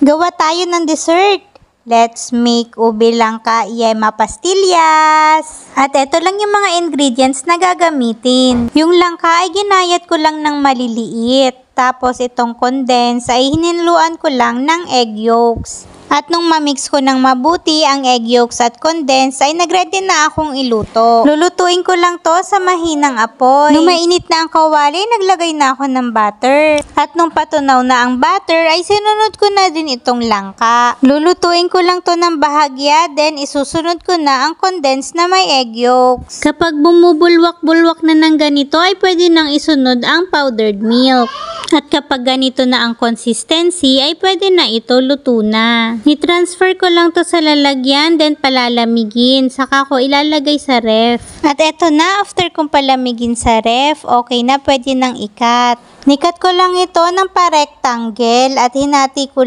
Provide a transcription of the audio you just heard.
Gawa tayo ng dessert. Let's make ube langka yema pastillas. At eto lang yung mga ingredients na gagamitin. Yung langka ay ginayat ko lang ng maliliit. Tapos itong condense ay hiniluan ko lang ng egg yolks. At nung mamix ko ng mabuti ang egg yolks at condense ay nagready na akong iluto. Lulutuin ko lang to sa mahinang apoy. Nung mainit na ang kawali, naglagay na ako ng butter. At nung patunaw na ang butter ay sinunod ko na din itong langka. Lulutuin ko lang to ng bahagya, then isusunod ko na ang condense na may egg yolks. Kapag bumubulwak-bulwak na ng ganito ay pwede nang isunod ang powdered milk. At kapag ganito na ang consistency ay pwede na ito luto na. I-transfer ko lang to sa lalagyan, then palalamigin. Saka ko ilalagay sa ref. At eto na, after kong palamigin sa ref, okay na, pwede nang ikat. Nikat ko lang ito ng pa-rectangle at hinati ko